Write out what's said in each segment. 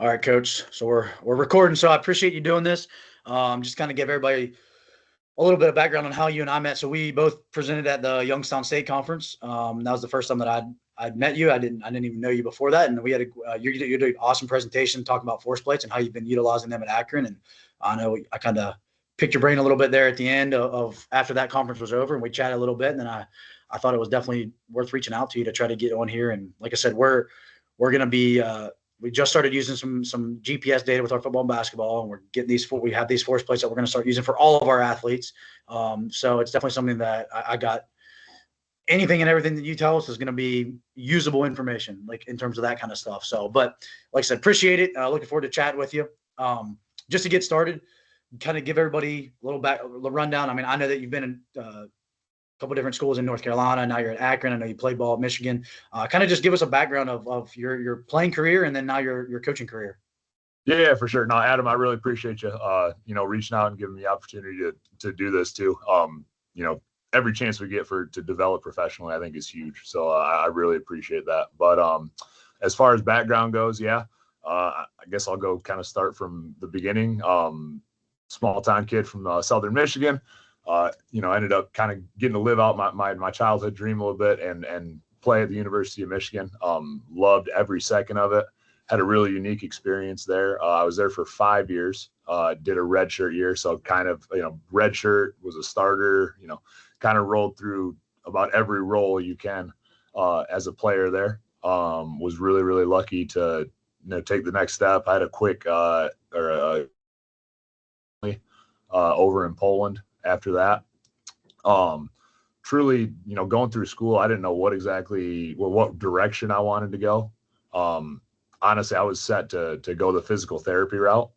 All right, Coach. So we're recording. So I appreciate you doing this. Just kind of give everybody a little bit of background on how you and I met. So we both presented at the Youngstown State Conference. That was the first time that I'd met you. I didn't even know you before that. And we had you did an awesome presentation talking about force plates and how you've been utilizing them at Akron. And I know I kind of picked your brain a little bit there at the end of after that conference was over, and we chatted a little bit. And then I thought it was definitely worth reaching out to you to try to get on here. And like I said, we're going to be we just started using some GPS data with our football and basketball, and we're getting we have these force plates that we're going to start using for all of our athletes. So it's definitely something that I got. Anything and everything that you tell us is going to be usable information, like in terms of that kind of stuff. So, but like I said, appreciate it. Looking forward to chatting with you. Just to get started, kind of give everybody a little rundown. I mean, I know that you've been in couple different schools in North Carolina. Now you're at Akron. I know you played ball at Michigan. Kind of just give us a background of your playing career and then now your coaching career. Yeah, for sure. No, Adam, I really appreciate you, reaching out and giving me the opportunity to do this too. Every chance we get to develop professionally, I think is huge. So I really appreciate that. But as far as background goes, I guess I'll go kind of start from the beginning. Small town kid from Southern Michigan. Ended up kind of getting to live out my childhood dream a little bit and play at the University of Michigan. Loved every second of it. Had a really unique experience there. I was there for 5 years, did a redshirt year. So kind of, redshirt, was a starter, kind of rolled through about every role you can as a player there. Was really, really lucky to, take the next step. I had a quick over in Poland after that. Truly, going through school, I didn't know what direction I wanted to go. Honestly, I was set to go the physical therapy route.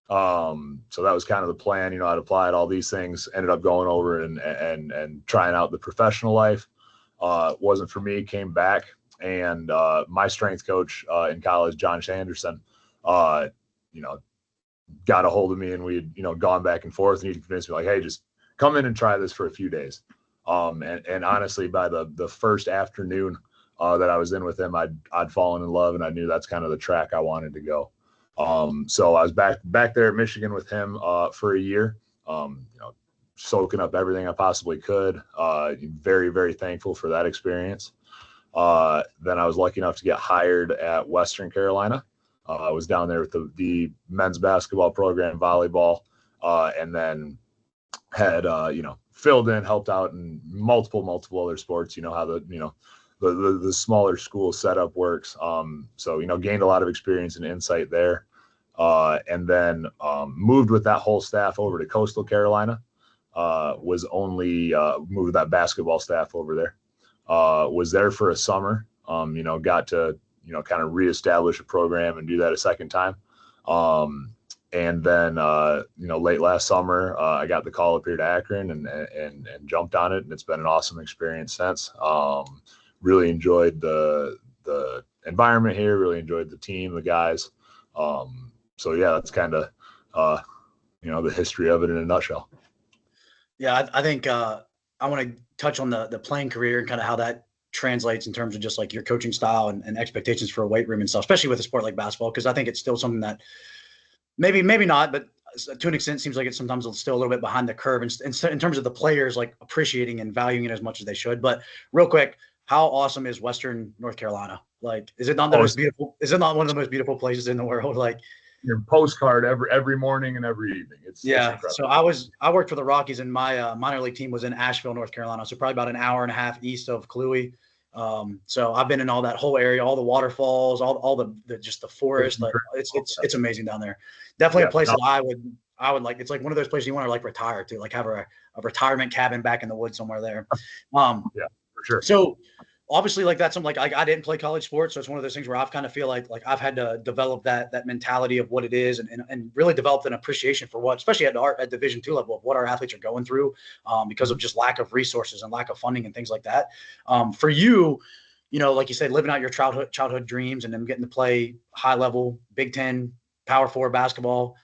So that was kind of the plan. I'd applied all these things, ended up going over and trying out the professional life. Wasn't for me, came back, and my strength coach in college, John Sanderson, got a hold of me, and we had, gone back and forth, and he convinced me, like, hey, just come in and try this for a few days. And honestly, by the first afternoon that I was in with him, I'd fallen in love, and I knew that's kind of the track I wanted to go. So I was back there at Michigan with him for a year, soaking up everything I possibly could. Very, very thankful for that experience. Then I was lucky enough to get hired at Western Carolina. I was down there with the men's basketball program, volleyball, and then had filled in, helped out in multiple other sports. How the smaller school setup works. So gained a lot of experience and insight there, and then moved with that whole staff over to Coastal Carolina. Was only moved with that basketball staff over there. Was there for a summer. Got to kind of reestablish a program and do that a second time. And then, late last summer, I got the call up here to Akron and jumped on it. And it's been an awesome experience since. Really enjoyed the environment here, really enjoyed the team, the guys. So yeah, that's kind of, the history of it in a nutshell. Yeah, I think I want to touch on the playing career and kind of how that translates in terms of just like your coaching style and expectations for a weight room and stuff, especially with a sport like basketball, because I think it's still something that maybe not, but to an extent seems like it's sometimes still a little bit behind the curve in terms of the players like appreciating and valuing it as much as they should. But real quick, how awesome is Western North Carolina? Like, is it not the most beautiful? Is it not one of the most beautiful places in the world? Like, your postcard every morning and every evening. It's so I worked for the Rockies, and my minor league team was in Asheville, North Carolina, so probably about an hour and a half east of Cluey. So I've been in all that whole area, all the waterfalls, all the just the forest. Like, it's amazing down there. Definitely a place that I would like. It's like one of those places you want to like retire to, like have a retirement cabin back in the woods somewhere there. Yeah, for sure. So obviously, like that's something like I didn't play college sports, so it's one of those things where I've kind of feel like I've had to develop that mentality of what it is and really developed an appreciation for what, especially at Division II level, of what our athletes are going through because of just lack of resources and lack of funding and things like that. For you, like you said, living out your childhood dreams and then getting to play high level Big Ten Power Four basketball.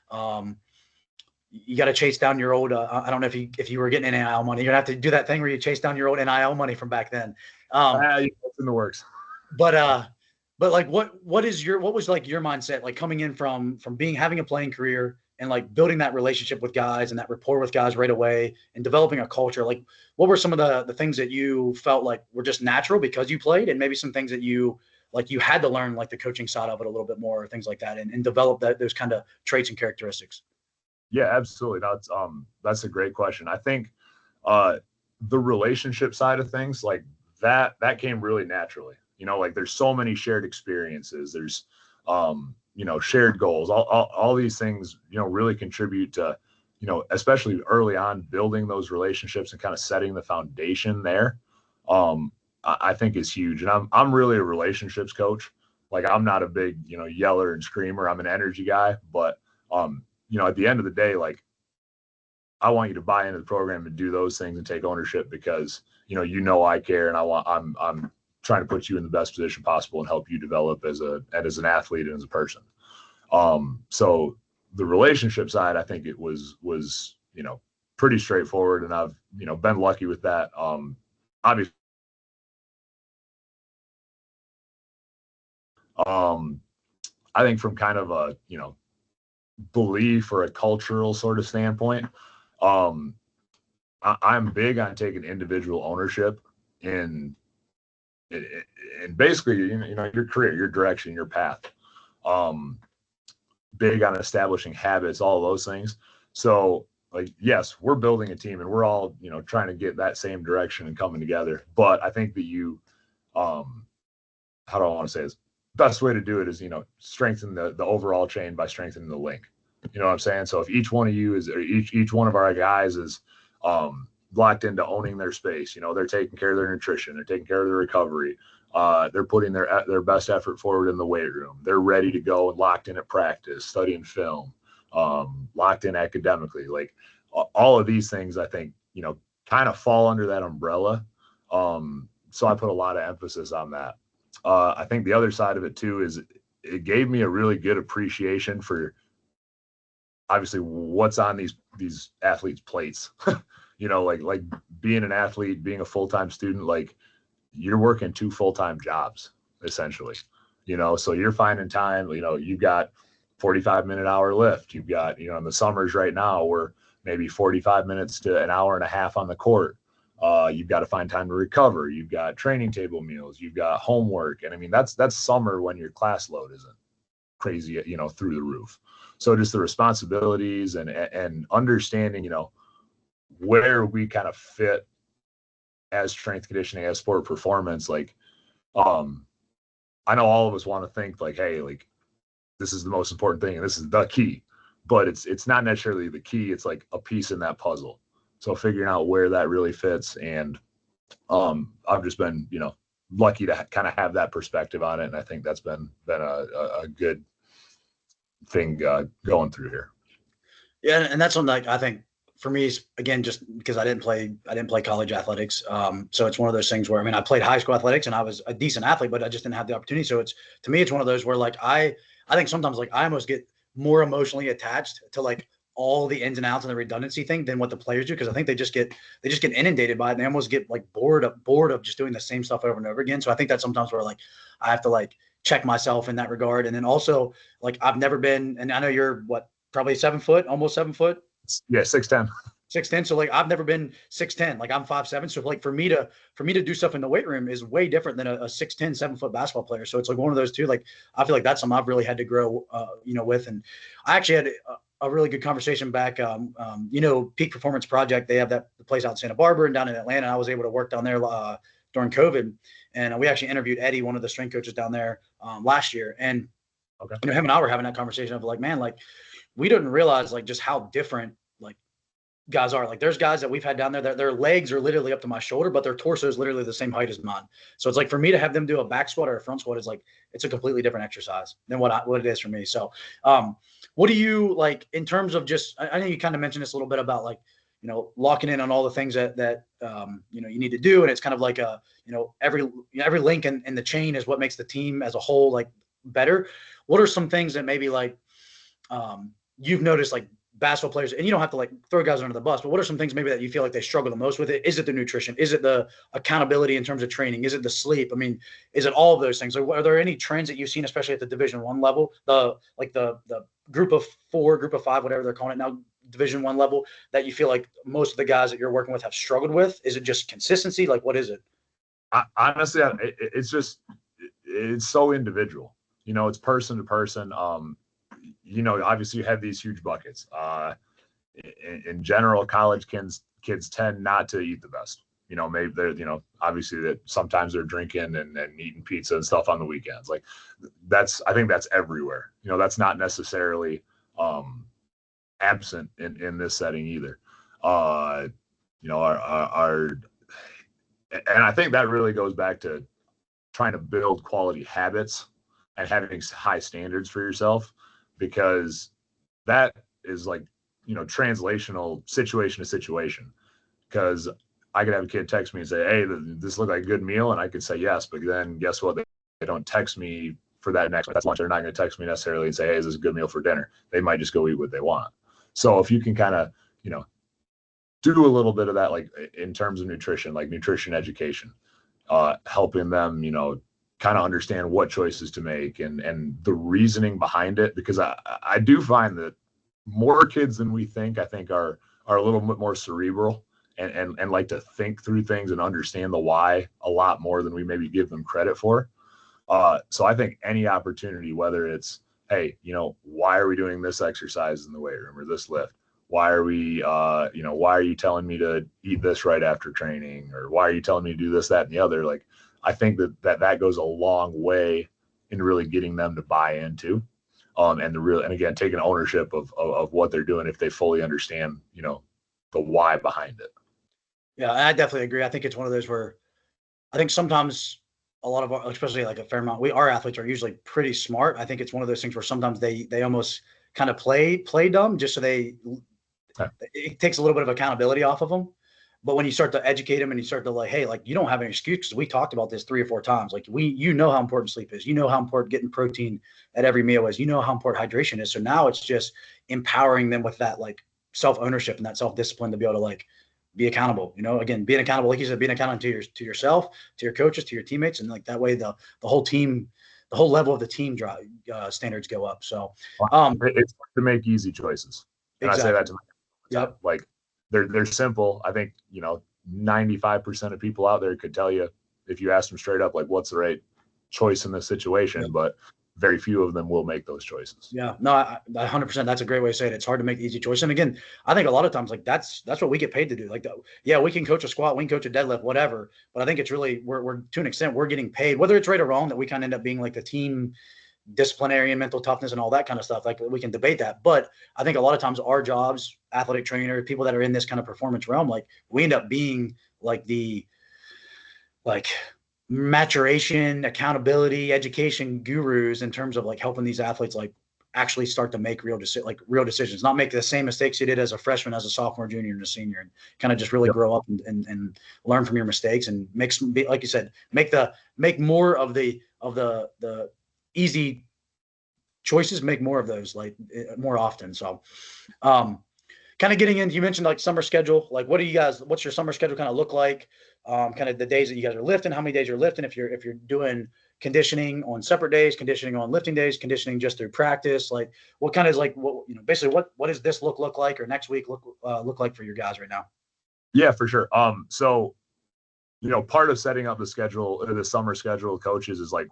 You got to chase down your old. I don't know if you were getting NIL money. You're gonna have to do that thing where you chase down your old NIL money from back then. It's in the works. But But like, what was like your mindset, like coming in from having a playing career and like building that relationship with guys and that rapport with guys right away and developing a culture? Like, what were some of the things that you felt like were just natural because you played, and maybe some things that you like you had to learn, like the coaching side of it a little bit more, or things like that, and develop those kind of traits and characteristics? Yeah, absolutely. That's a great question. I think uh the relationship side of things, like that came really naturally. Like there's so many shared experiences. There's shared goals. All these things, really contribute to, especially early on, building those relationships and kind of setting the foundation there. I think is huge. And I'm really a relationships coach. Like I'm not a big, yeller and screamer. I'm an energy guy, but at the end of the day, like I want you to buy into the program and do those things and take ownership because I care and I'm trying to put you in the best position possible and help you develop as an athlete and as a person. So the relationship side, I think it was pretty straightforward, and I've been lucky with that. Obviously, I think from kind of a belief or a cultural sort of standpoint, um, I'm big on taking individual ownership in basically your career, your direction, your path. Um, Big on establishing habits, all of those things. So like, yes, we're building a team and we're all trying to get that same direction and coming together. But I think that how do I want to say this? Best way to do it is strengthen the overall chain by strengthening the link. You know what I'm saying? So if each one of you is, or each one of our guys is locked into owning their space, they're taking care of their nutrition, they're taking care of their recovery, they're putting their best effort forward in the weight room, they're ready to go and locked in at practice, studying film, locked in academically. Like all of these things, I think kind of fall under that umbrella. So I put a lot of emphasis on that. I think the other side of it too is it gave me a really good appreciation for obviously what's on these athletes' plates. Like being an athlete, being a full-time student, like you're working 2 full-time jobs essentially. So you're finding time. You've got 45-minute hour lift. You've got in the summers right now we're maybe 45 minutes to an hour and a half on the court. You've got to find time to recover. You've got training table meals. You've got homework, and I mean that's summer when your class load isn't crazy, through the roof. So just the responsibilities and understanding, where we kind of fit as strength conditioning, as sport performance. Like, I know all of us want to think like, hey, like this is the most important thing and this is the key, but it's not necessarily the key. It's like a piece in that puzzle. So figuring out where that really fits, and I've just been lucky to kind of have that perspective on it, and I think that's been a good thing going through here. Yeah, and that's something like I think for me is again just because I didn't play college athletics. So it's one of those things where I mean I played high school athletics and I was a decent athlete, but I just didn't have the opportunity. So it's to me it's one of those where like I think sometimes like I almost get more emotionally attached to like all the ins and outs and the redundancy thing than what the players do, because I think they just get inundated by it and they almost get like bored of just doing the same stuff over and over again. So I think that's sometimes where like I have to like check myself in that regard. And then also like I've never been, and I know you're what, probably 7 foot, almost 7 foot. Yeah, 6'10". 6'10". So like I've never been 6'10". Like I'm 5'7". So like for me to do stuff in the weight room is way different than a 6'10", 7 foot basketball player. So it's like one of those two. Like I feel like that's something I've really had to grow, with. And I actually had a really good conversation back. Peak Performance Project. They have the place out in Santa Barbara and down in Atlanta. I was able to work down there during COVID, and we actually interviewed Eddie, one of the strength coaches down there, last year. And Okay. him and I were having that conversation of like, man, like we didn't realize like just how different like guys are. Like there's guys that we've had down there that their legs are literally up to my shoulder, but their torso is literally the same height as mine. So it's like for me to have them do a back squat or a front squat is like it's a completely different exercise than what it is for me. So what do you like in terms of just I know you kind of mentioned this a little bit about like locking in on all the things that you need to do, and it's kind of like a every link in the chain is what makes the team as a whole like better. What are some things that maybe like you've noticed like basketball players, and you don't have to like throw guys under the bus, but what are some things maybe that you feel like they struggle the most with it? Is it the nutrition? Is it the accountability in terms of training? Is it the sleep? I mean, is it all of those things? Are there any trends that you've seen, especially at the Division I level, the group of 4, group of 5, whatever they're calling it now, Division I level, that you feel like most of the guys that you're working with have struggled with? Is it just consistency? Like, what is it? Honestly, it's so individual. It's person to person. Obviously you have these huge buckets. In general, college kids tend not to eat the best. Maybe they're, obviously that sometimes they're drinking and eating pizza and stuff on the weekends. Like I think that's everywhere. That's not necessarily absent in this setting either. Our and I think that really goes back to trying to build quality habits and having high standards for yourself, because that is like, translational situation to situation. Because I could have a kid text me and say, hey, this looked like a good meal. And I could say yes, but then guess what? They don't text me for that next, that's lunch. They're not going to text me necessarily and say, hey, is this a good meal for dinner? They might just go eat what they want. So if you can kind of, do a little bit of that, like in terms of nutrition, like nutrition education, helping them, kind of understand what choices to make and the reasoning behind it. Because I do find that more kids than we think, I think are a little bit more cerebral and like to think through things and understand the why a lot more than we maybe give them credit for. So I think any opportunity, whether it's, hey, why are we doing this exercise in the weight room or this lift? Why are we, why are you telling me to eat this right after training? Or why are you telling me to do this, that, and the other? Like, I think that goes a long way in really getting them to buy into, and again, taking ownership of what they're doing if they fully understand, the why behind it. Yeah, I definitely agree. I think it's one of those where I think sometimes a lot of our, especially like a fair amount, our athletes are usually pretty smart. I think it's one of those things where sometimes they almost kind of play dumb just so it takes a little bit of accountability off of them. But when you start to educate them and you start to like, hey, like you don't have an excuse, because we talked about this 3 or 4 times. Like how important sleep is, how important getting protein at every meal is, how important hydration is. So now it's just empowering them with that like self-ownership and that self-discipline to be able to like be accountable. Again, being accountable, like you said, being accountable to yourself, to your coaches, to your teammates, and like that way the whole team, the whole level of the team standards go up. So it's to make easy choices. And exactly. I say that to my Yep. Like they're simple. I think, 95% of people out there could tell you if you ask them straight up, like what's the right choice in this situation, Yep. But very few of them will make those choices. Yeah, no, 100%. That's a great way to say it. It's hard to make easy choices. And again, I think a lot of times like that's what we get paid to do. Like, yeah, we can coach a squat, we can coach a deadlift, whatever. But I think it's really, we're to an extent, we're getting paid, whether it's right or wrong, that we kind of end up being like the team disciplinarian, mental toughness, and all that kind of stuff. Like we can debate that, but I think a lot of times our jobs, athletic trainer, people that are in this kind of performance realm, like we end up being like the maturation, accountability, education gurus in terms of like helping these athletes like actually start to make real decisions, not make the same mistakes you did as a freshman, as a sophomore, junior, and a senior, and kind of just really grow up and learn from your mistakes and like you said, make more of the easy choices, make more of those like more often. So kind of getting into, you mentioned like summer schedule, like what's your summer schedule kind of look like? Kind of the days that you guys are lifting, how many days you're lifting, if you're doing conditioning on separate days, conditioning on lifting days, conditioning just through practice, like what kind of like basically what does this look like, or next week look like for your guys right now? Yeah, for sure. So part of setting up the schedule, the summer schedule, coaches is like,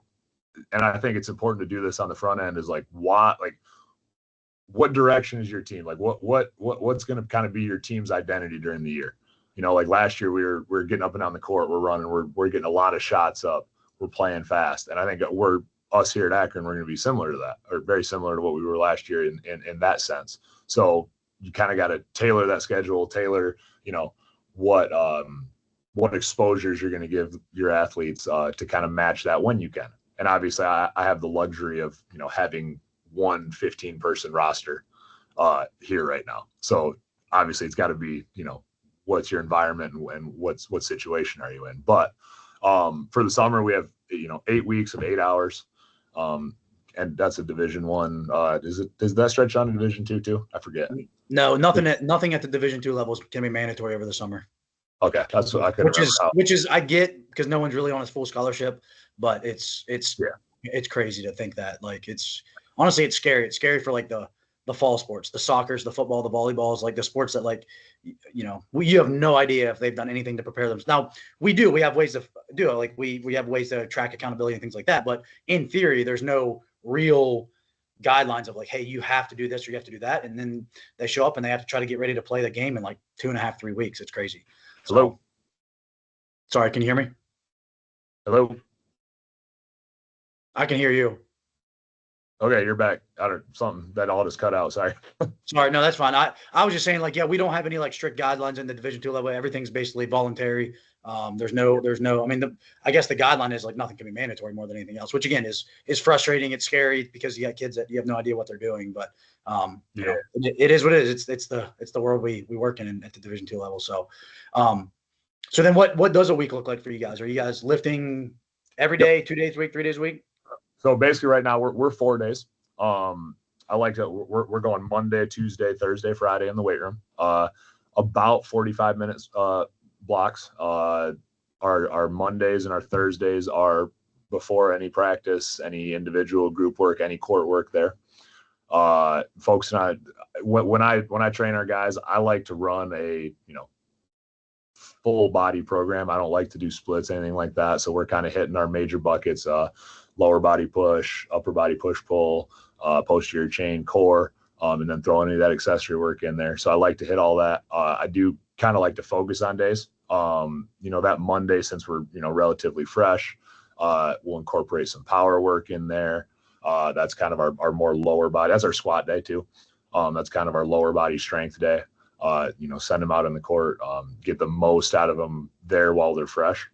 and I think it's important to do this on the front end, is like what direction is your team? Like what's going to kind of be your team's identity during the year? Like last year we were getting up and down the court, we're running, we're getting a lot of shots up, we're playing fast. And I think us here at Akron, we're going to be similar to that, or very similar to what we were last year in that sense. So you kind of got to tailor that schedule, what exposures you're going to give your athletes to kind of match that when you can. And obviously I have the luxury of, having one 15-person roster here right now. So obviously it's got to be, what's your environment and what situation are you in? But for the summer, we have, 8 weeks of 8 hours. And that's a Division I. Does that stretch on to Division II too? I forget. No, nothing at the Division II levels can be mandatory over the summer. Okay, that's what I couldn't Which remember is how. which is I get because no one's really on his full scholarship, but it's Yeah. it's crazy to think that. Like it's honestly it's scary. It's scary for like the fall sports, the soccers, the football, the volleyballs, like the sports that like you have no idea if they've done anything to prepare them. Now we do. We have ways to do it. Like we have ways to track accountability and things like that. But in theory, there's no real guidelines of like, hey, you have to do this or you have to do that. And then they show up and they have to try to get ready to play the game in like 2.5, 3 weeks. It's crazy. Hello. So, sorry, can you hear me? Hello. I can hear you. Okay, you're back. I don't something that all just cut out. Sorry. Sorry, no, that's fine. I was just saying, like, yeah, we don't have any like strict guidelines in the Division II level. Everything's basically voluntary. There's no. I mean, I guess the guideline is like nothing can be mandatory more than anything else, which again is frustrating. It's scary because you got kids that you have no idea what they're doing. But it is what it is. It's the world we work in at the Division II level. So, so then what does a week look like for you guys? Are you guys lifting every day, 2 days a week, 3 days a week? So basically, right now we're 4 days. I like to we're going Monday, Tuesday, Thursday, Friday in the weight room. About 45 minutes blocks. Our Mondays and our Thursdays are before any practice, any individual group work, any court work there. Folks and I, when I train our guys, I like to run a full body program. I don't like to do splits, anything like that. So we're kind of hitting our major buckets: lower body push, upper body push pull, posterior chain, core, and then throwing any of that accessory work in there. So I like to hit all that. I do kind of like to focus on days. That Monday, since we're relatively fresh, we'll incorporate some power work in there. That's kind of our more lower body. That's our squat day too. That's kind of our lower body strength day. Send them out on the court, get the most out of them there while they're fresh.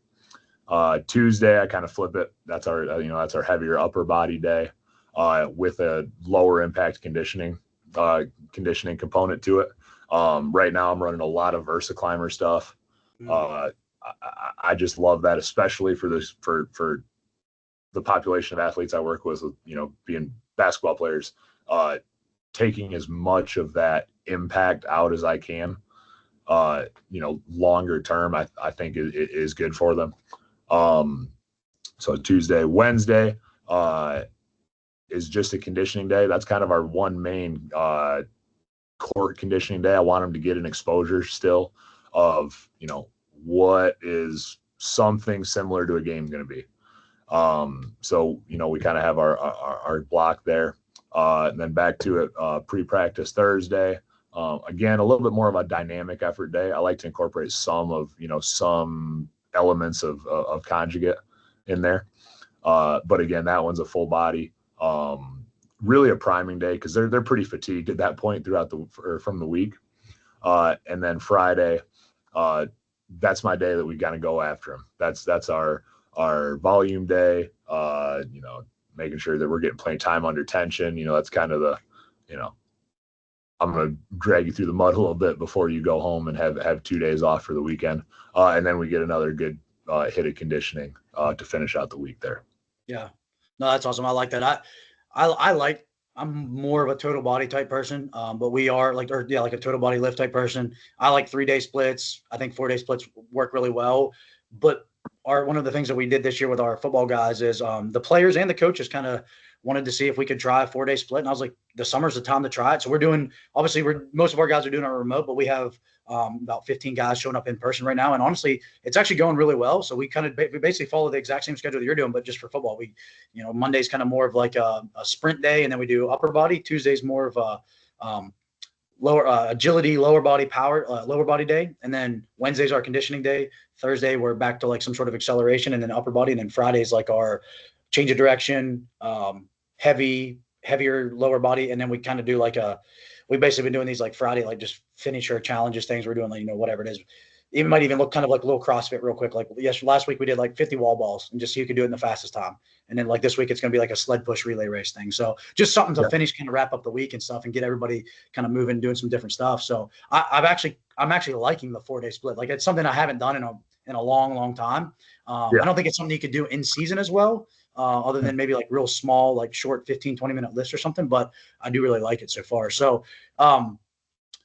Tuesday, I kind of flip it. That's our heavier upper body day, with a lower impact conditioning component to it. Right now I'm running a lot of VersaClimber stuff. I just love that, especially for the population of athletes I work with, being basketball players, taking as much of that impact out as I can, longer term, I think it is good for them. So Tuesday, Wednesday, is just a conditioning day. That's kind of our one main, court conditioning day. I want them to get an exposure still of, what is something similar to a game going to be. So, we kind of have our block there. And then back to it, pre-practice Thursday. Again, a little bit more of a dynamic effort day. I like to incorporate some elements of conjugate in there. But again, that one's a full body, really a priming day, because they're pretty fatigued at that point from the week. And then Friday, that's my day that we got to go after them. That's our volume day, making sure that we're getting playing time under tension. That's kind of I'm going to drag you through the mud a little bit before you go home and have 2 days off for the weekend. And then we get another good hit of conditioning to finish out the week there. Yeah, no, that's awesome. I like that. I'm more of a total body type person, but we are like a total body lift type person. I like 3-day splits. I think 4-day splits work really well. But one of the things that we did this year with our football guys is the players and the coaches kind of wanted to see if we could try a 4-day split. And I was like, the summer's the time to try it. So most of our guys are doing it remote, but we have about 15 guys showing up in person right now. And honestly, it's actually going really well. So we basically follow the exact same schedule that you're doing, but just for football. Monday's kind of more of like a sprint day, and then we do upper body. Tuesday's more of a lower agility, lower body power, lower body day. And then Wednesday's our conditioning day. Thursday, we're back to like some sort of acceleration, and then upper body. And then Friday's like our change of direction, heavier lower body. And then we kind of do we've basically been doing these like Friday, like just finisher challenges things. We're doing like, whatever it is. It might even look kind of like a little CrossFit real quick. Like last week we did like 50 wall balls, and just so you could do it in the fastest time. And then like this week, it's going to be like a sled push relay race thing. So just something to finish, kind of wrap up the week and stuff, and get everybody kind of moving, doing some different stuff. So I'm actually liking the 4-day split. Like it's something I haven't done in a long, long time. I don't think it's something you could do in season as well. Other than maybe like real small, like short 15, 20-minute lifts or something, but I do really like it so far. So,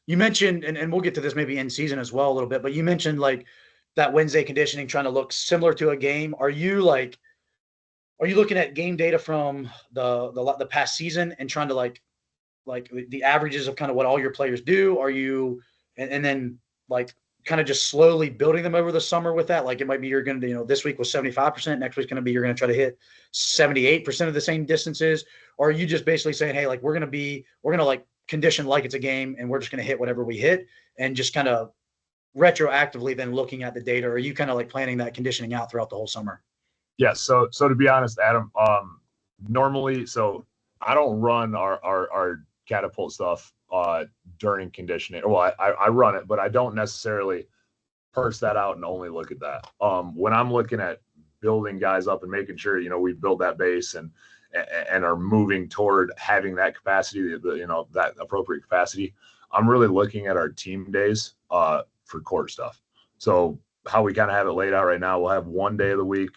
You mentioned, and we'll get to this maybe in season as well a little bit, but you mentioned like that Wednesday conditioning trying to look similar to a game. Are you looking at game data from the past season and trying to like the averages of kind of what all your players do? Are you and then like kind of just slowly building them over the summer with that? Like it might be you're going to, this week was 75%, next week's going to be you're going to try to hit 78% of the same distances, or are you just basically saying, hey, like we're going to like condition like it's a game and we're just going to hit whatever we hit and just kind of retroactively then looking at the data? Or are you kind of like planning that conditioning out throughout the whole summer? Yes. So to be honest, Adam, normally, so I don't run our catapult stuff during conditioning. Well, I run it, but I don't necessarily parse that out and only look at that. When I'm looking at building guys up and making sure, we build that base and are moving toward having that capacity, that appropriate capacity, I'm really looking at our team days for court stuff. So how we kind of have it laid out right now, we'll have one day of the week,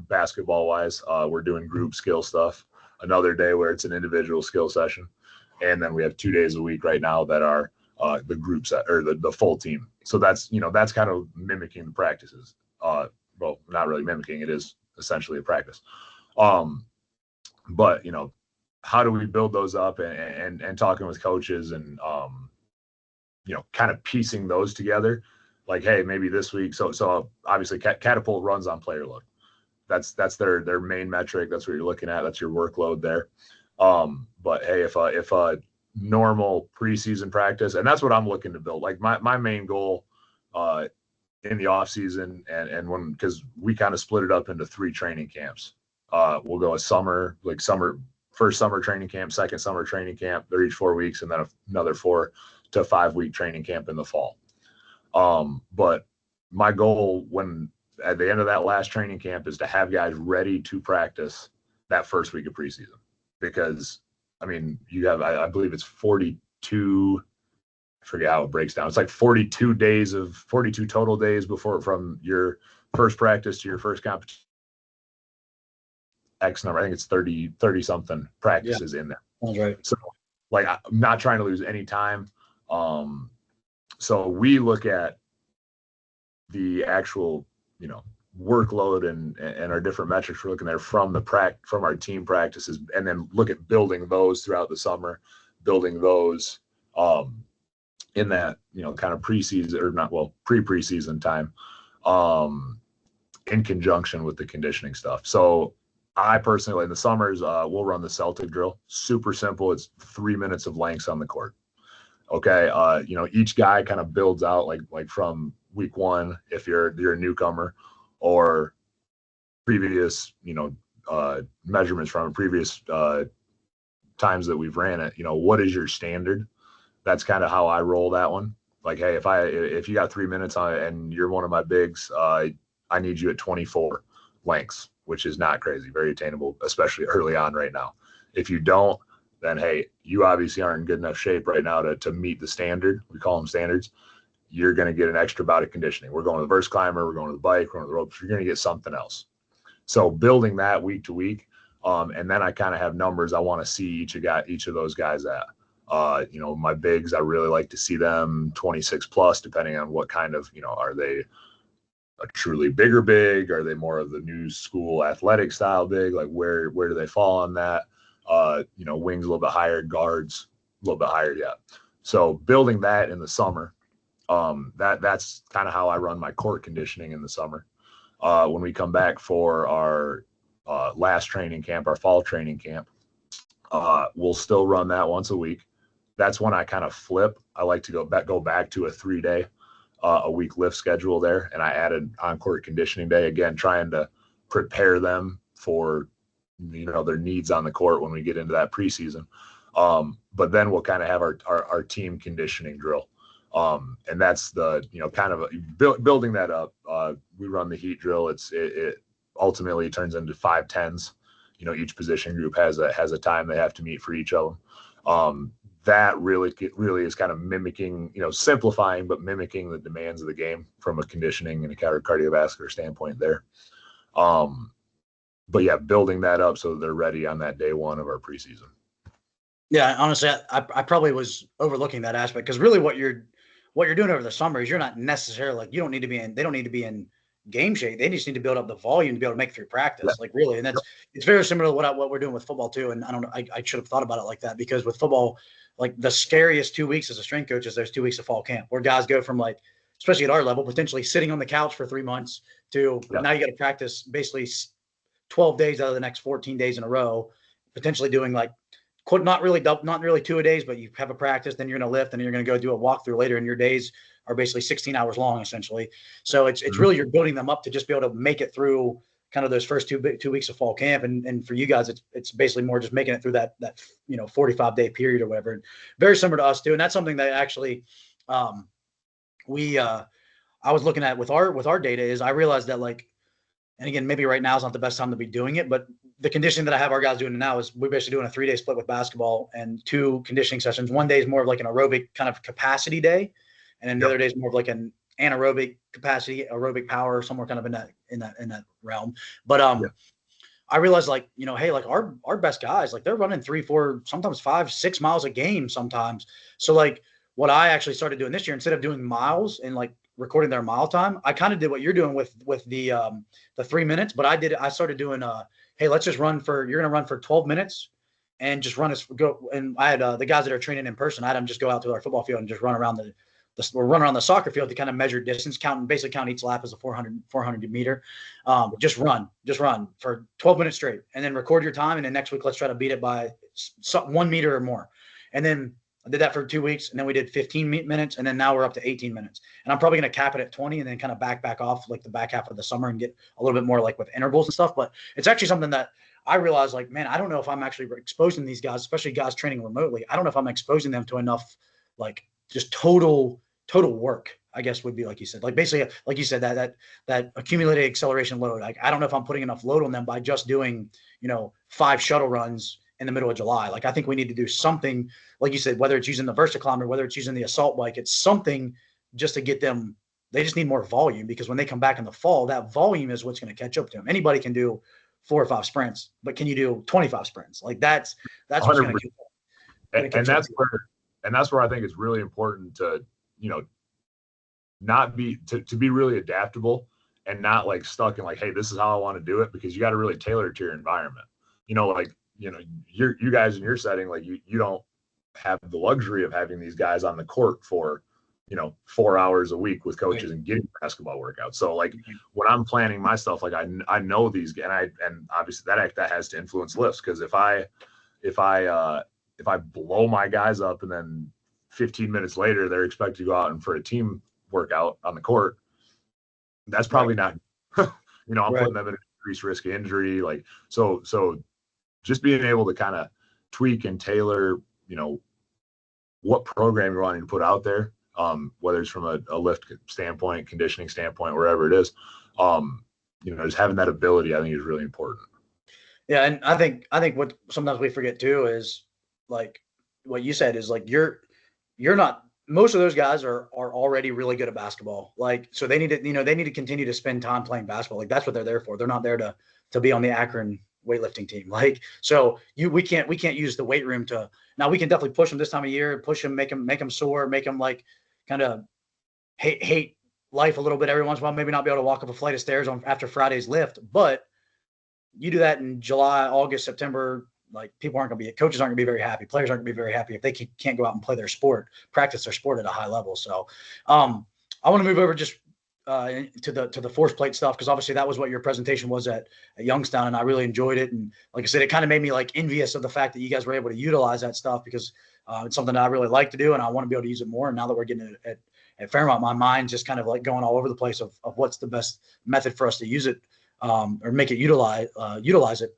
basketball wise, we're doing group skill stuff, another day where it's an individual skill session. And then we have 2 days a week right now that are the group set or the full team. So that's kind of mimicking the practices. Well, not really mimicking, it is essentially a practice. But how do we build those up and talking with coaches and kind of piecing those together, like, hey, maybe this week. So obviously catapult runs on player load. That's their main metric. That's what you're looking at. That's your workload there. But hey, if a normal preseason practice, and that's what I'm looking to build. Like my main goal in the off season and because we kind of split it up into 3 training camps. We'll go first summer training camp, second summer training camp. They're each 4 weeks, and then another 4 to 5 week training camp in the fall. But my goal at the end of that last training camp is to have guys ready to practice that first week of preseason, because I mean, you have, I believe it's 42, I forget how it breaks down. It's like 42 total days from your first practice to your first competition. X number, I think it's 30 something practices in there. That's right. So like, I'm not trying to lose any time. So we look at the actual, workload and our different metrics we're looking at from our team practices, and then look at building those throughout the summer, building those in that, kind of preseason or not, well, pre-preseason time, in conjunction with the conditioning stuff. So I personally, in the summers, we'll run the Celtic drill. Super simple. It's 3 minutes of lengths on the court. Okay. Each guy kind of builds out like from week 1, if you're a newcomer, or previous, measurements from previous times that we've ran it. What is your standard? That's kind of how I roll that one. Like, hey, if you got 3 minutes on it and you're one of my bigs, I need you at 24 lengths, which is not crazy, very attainable, especially early on right now. If you don't, then hey, you obviously aren't in good enough shape right now to meet the standard. We call them standards. You're going to get an extra bout of conditioning. We're going to the verse climber, we're going to the bike, we're going to the ropes. You're going to get something else. So building that week to week, and then I kind of have numbers I want to see each of those guys at. My bigs, I really like to see them 26 plus, depending on what kind of, are they a truly bigger big? Are they more of the new school athletic style big? Like where do they fall on that? Wings a little bit higher, guards a little bit higher. Yeah. So building that in the summer, that's kind of how I run my court conditioning in the summer. When we come back for our last training camp, our fall training camp, we'll still run that once a week. That's when I kind of flip. I like to go back to a 3-day a week lift schedule there, and I added on-court conditioning day, again trying to prepare them for their needs on the court when we get into that preseason. But then we'll kind of have our team conditioning drill. And that's the, kind of building that up. We run the heat drill. It ultimately turns into 5 10s. Each position group has a time they have to meet for each of them. That really is kind of mimicking, simplifying, but mimicking the demands of the game from a conditioning and a cardiovascular standpoint there. But yeah, building that up so that they're ready on that day 1 of our preseason. Yeah, honestly, I probably was overlooking that aspect because really what you're doing over the summer is you're not necessarily like you don't need to be in they don't need to be in game shape. They just need to build up the volume to be able to make it through Yeah. practice. Like really, and that's it's very similar to what we're doing with football too. And I don't know, I should have thought about it like that because with football, like the scariest 2 weeks as a strength coach is those 2 weeks of fall camp where guys go from like, especially at our level, potentially sitting on the couch for 3 months to Yeah. now you got to practice basically 12 days out of the next 14 days in a row, potentially doing like not really not really 2 a days, but you have a practice, then you're going to lift, and you're going to go do a walkthrough later, and your days are basically 16 hours long essentially. So it's Mhm. really you're building them up to just be able to make it through kind of those first 2 weeks of fall camp, and for you guys, it's basically more just making it through that 45-day period or whatever. Very similar to us too, and that's something that actually um, we I was looking at with our data is I realized that like and again, maybe right now is not the best time to be doing it, but the conditioning that I have our guys doing now is we're basically doing a 3-day split with basketball and 2 conditioning sessions. One day is more of like an aerobic kind of capacity day, and then the Yep. other day is more of like an anaerobic capacity, aerobic power, somewhere kind of in that realm. But Yeah. I realized like, hey, like our best guys, like they're running 3, 4, sometimes 5, 6 miles a game sometimes. So like what I actually started doing this year, instead of doing miles and like recording their mile time, I kind of did what you're doing with the 3 minutes, but I started doing hey, let's just you're gonna run for 12 minutes and just run as go. And I had the guys that are training in person, I had them just go out to our football field and just run around we're running around the soccer field to kind of measure distance, basically count each lap as a 400 meter. Just run for 12 minutes straight, and then record your time. And then next week, let's try to beat it by 1 meter or more. And then I did that for 2 weeks, and then we did 15 minutes, and then now we're up to 18 minutes. And I'm probably going to cap it at 20, and then kind of back off like the back half of the summer and get a little bit more like with intervals and stuff. But it's actually something that I realized, like, man, I don't know if I'm actually exposing these guys, especially guys training remotely. I don't know if I'm exposing them to enough, like, just total work, I guess would be like you said, like basically like you said that accumulated acceleration load. Like I don't know if I'm putting enough load on them by just doing 5 shuttle runs in the middle of July. Like I think we need to do something, like you said, whether it's using the VersaClimber, whether it's using the assault bike, it's something just to get them. They just need more volume because when they come back in the fall, that volume is what's going to catch up to them. Anybody can do 4 or 5 sprints, but can you do 25 sprints? Like that's what's going 100%. to And catch up. that's where I think it's really important to, you know, not be to be really adaptable and not like stuck in like, hey, this is how I want to do it, because you got to really tailor it to your environment. Like, you guys in your setting, like you don't have the luxury of having these guys on the court for 4 hours a week with coaches and getting basketball workouts. So like when I'm planning my stuff, like I know these, and obviously that has to influence lifts, because if I blow my guys up and then 15 minutes later they're expected to go out and for a team workout on the court, that's probably not I'm putting them at increased risk of injury. Like so just being able to kind of tweak and tailor what program you're wanting to put out there, whether it's from a lift standpoint, conditioning standpoint, wherever it is, just having that ability, I think, is really important. Yeah, and I think what sometimes we forget too is like what you said is like you're not, most of those guys are already really good at basketball. Like so they need to continue to spend time playing basketball. Like that's what they're there for. They're not there to be on the Akron weightlifting team. Like so we can't use the weight room to, now we can definitely push them this time of year, push them, make them sore, make them like kind of hate life a little bit every once in a while, maybe not be able to walk up a flight of stairs after Friday's lift, but you do that in July, August, September, like coaches aren't gonna be very happy. Players aren't gonna be very happy if they can't go out and play their sport, practice their sport at a high level. So, I want to move over just to the force plate stuff, because obviously that was what your presentation was at Youngstown, and I really enjoyed it. And like I said, it kind of made me like envious of the fact that you guys were able to utilize that stuff, because it's something that I really like to do, and I want to be able to use it more. And now that we're getting it at Fairmont, my mind's just kind of like going all over the place of what's the best method for us to use it, or make it utilize it.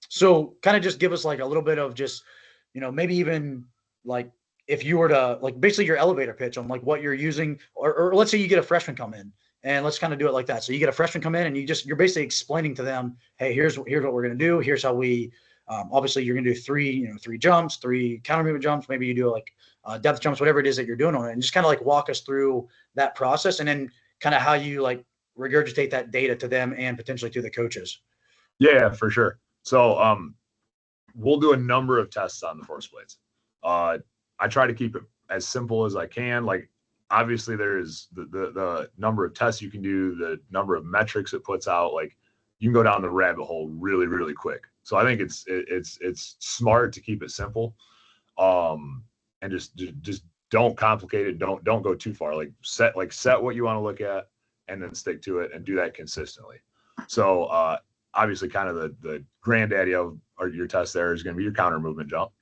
So kind of just give us like a little bit of just, maybe even like if you were to like basically your elevator pitch on like what you're using, or let's say you get a freshman come in, and let's kind of do it like that. So you get a freshman come in and you're basically explaining to them, hey, here's what we're going to do. Here's how we, obviously you're going to do three jumps, 3 counter movement jumps. Maybe you do like depth jumps, whatever it is that you're doing on it, and just kind of like walk us through that process, and then kind of how you like regurgitate that data to them and potentially to the coaches. Yeah, for sure. So we'll do a number of tests on the force plates. I try to keep it as simple as I can. Like, obviously there's the number of tests you can do, the number of metrics it puts out. Like, you can go down the rabbit hole really, really quick. So I think it's smart to keep it simple, and just don't complicate it. Don't go too far. Like, set what you want to look at, and then stick to it and do that consistently. So obviously, kind of the granddaddy of your test there is going to be your counter movement jump.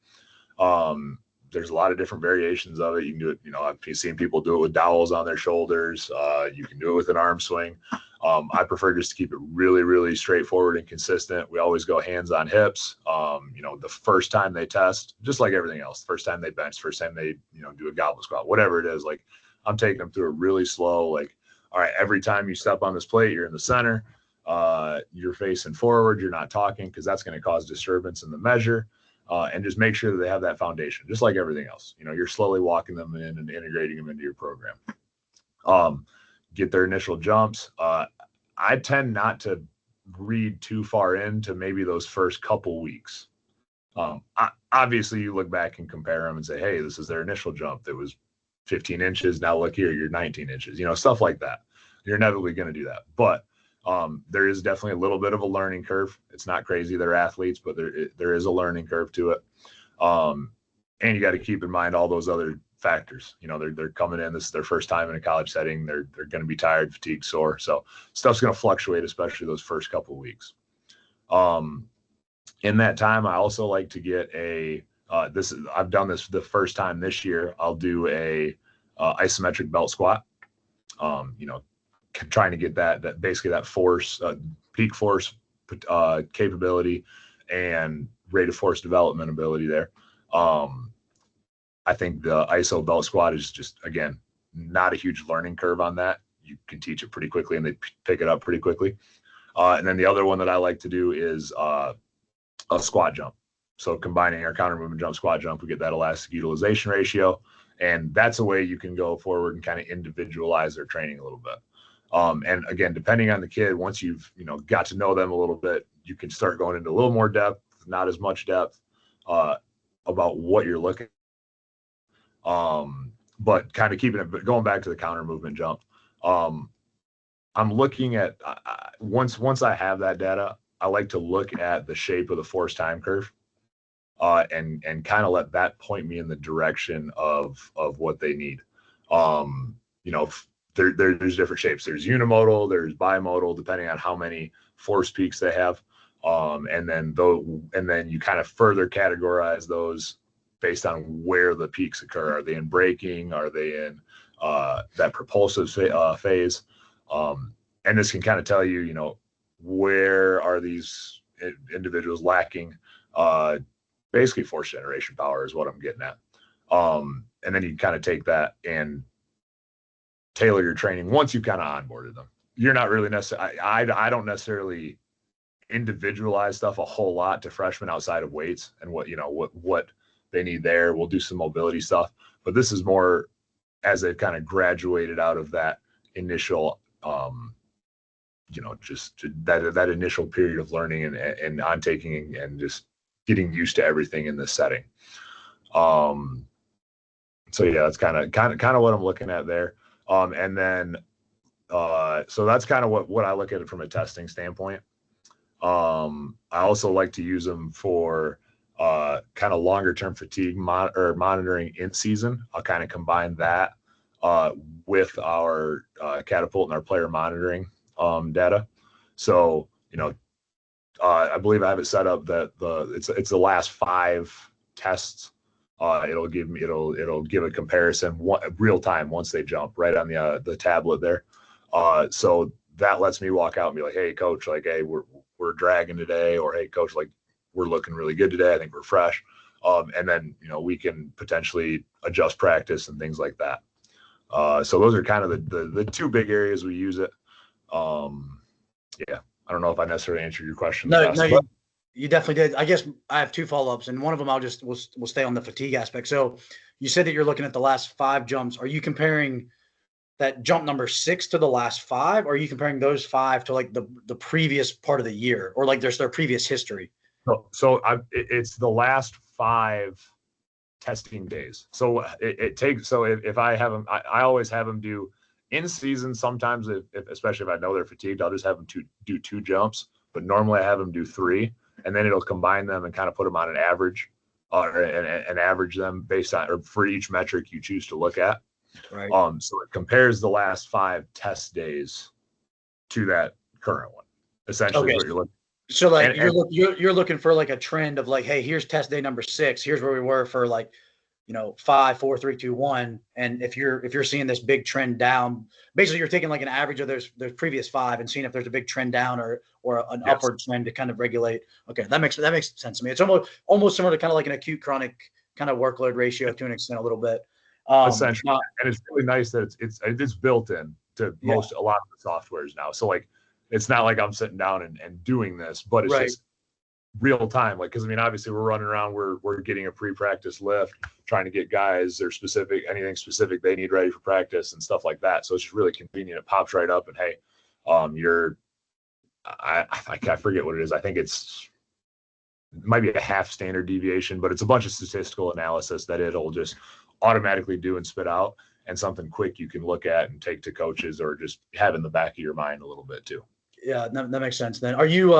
There's a lot of different variations of it. You can do it, I've seen people do it with dowels on their shoulders. You can do it with an arm swing. I prefer just to keep it really, really straightforward and consistent. We always go hands on hips. The first time they test, just like everything else, first time they bench, first time they, do a goblet squat, whatever it is, like, I'm taking them through it really slow. Like, all right, every time you step on this plate, you're in the center, you're facing forward, you're not talking, because that's going to cause disturbance in the measure. And just make sure that they have that foundation, just like everything else. You're slowly walking them in and integrating them into your program. Get their initial jumps. I tend not to read too far into maybe those first couple weeks. Obviously, you look back and compare them and say, hey, this is their initial jump that was 15 inches. Now look here, you're 19 inches, stuff like that. You're inevitably going to do that. But there is definitely a little bit of a learning curve. It's not crazy. They're athletes, but there is a learning curve to it. And you got to keep in mind all those other factors. They're coming in. This is their first time in a college setting. They're going to be tired, fatigued, sore. So stuff's going to fluctuate, especially those first couple of weeks. In that time, I also like to get I've done this the first time this year. I'll do a isometric belt squat. Trying to get that basically that force, peak force capability and rate of force development ability there. I think the ISO belt squat is just, again, not a huge learning curve on that. You can teach it pretty quickly and they pick it up pretty quickly. And then the other one that I like to do is a squat jump. So combining our counter movement jump, squat jump, we get that elastic utilization ratio. And that's a way you can go forward and kind of individualize their training a little bit. And again, depending on the kid, once you've, got to know them a little bit, you can start going into a little more depth, not as much depth, about what you're looking at. But kind of keeping it, going back to the counter movement jump. I'm looking at, once I have that data, I like to look at the shape of the force time curve, and kind of let that point me in the direction of what they need. There's different shapes. There's unimodal, there's bimodal, depending on how many force peaks they have. And then you kind of further categorize those based on where the peaks occur. Are they in braking? Are they in that propulsive phase? And this can kind of tell you, where are these individuals lacking? Basically force generation power is what I'm getting at. And then you can kind of take that and tailor your training once you've kind of onboarded them. You're not really necessarily, I don't necessarily individualize stuff a whole lot to freshmen outside of weights and what they need there. We'll do some mobility stuff, but this is more as they've kind of graduated out of that initial, just that initial period of learning and on taking and just getting used to everything in this setting. So yeah, that's kind of what I'm looking at there. And then, so that's kind of what I look at it from a testing standpoint. I also like to use them for kind of longer term fatigue monitoring in season. I'll kind of combine that with our catapult and our player monitoring data. So, I believe I have it set up that it's the last 5 tests. It'll give a comparison real time once they jump right on the tablet there. So that lets me walk out and be like, hey coach, like, hey, we're dragging today, or hey coach, like, we're looking really good today. I think we're fresh. And then, we can potentially adjust practice and things like that. So those are kind of the 2 big areas we use it. Yeah, I don't know if I necessarily answered your question. No, you definitely did. I guess I have 2 follow-ups, and one of them we'll stay on the fatigue aspect. So you said that you're looking at the last 5 jumps. Are you comparing that jump number 6 to the last 5? Or are you comparing those 5 to like the previous part of the year, or like their previous history? It's the last 5 testing days. So it takes, so if I have them, I always have them do in season. Sometimes if especially if I know they're fatigued, I'll just have them do 2 jumps, but normally I have them do 3, and then it'll combine them and kind of put them on an average, and average them based on, or for each metric you choose to look at. Right. So it compares the last 5 test days to that current one, essentially. Okay. What you're looking. So like And you're looking for like a trend of like, hey, here's test day number 6. Here's where we were for like, 5, 4, 3, 2, 1. And if you're seeing this big trend down, basically you're taking like an average of those previous 5 and seeing if there's a big trend down or an Yes. upward trend to kind of regulate. Okay, that makes sense to me. It's almost similar to kind of like an acute chronic kind of workload ratio to an extent a little bit. Essentially, now, and it's really nice that it's built in to a lot of the softwares now. So like, it's not like I'm sitting down and doing this, but it's right. just real time. Like, because I mean, obviously we're running around, we're getting a pre-practice lift, trying to get guys their anything specific they need ready for practice and stuff like that. So it's just really convenient. It pops right up, and hey, I forget what it is. I think it might be a half standard deviation, but it's a bunch of statistical analysis that it'll just automatically do and spit out, and something quick you can look at and take to coaches, or just have in the back of your mind a little bit too. Yeah, that makes sense. Then are you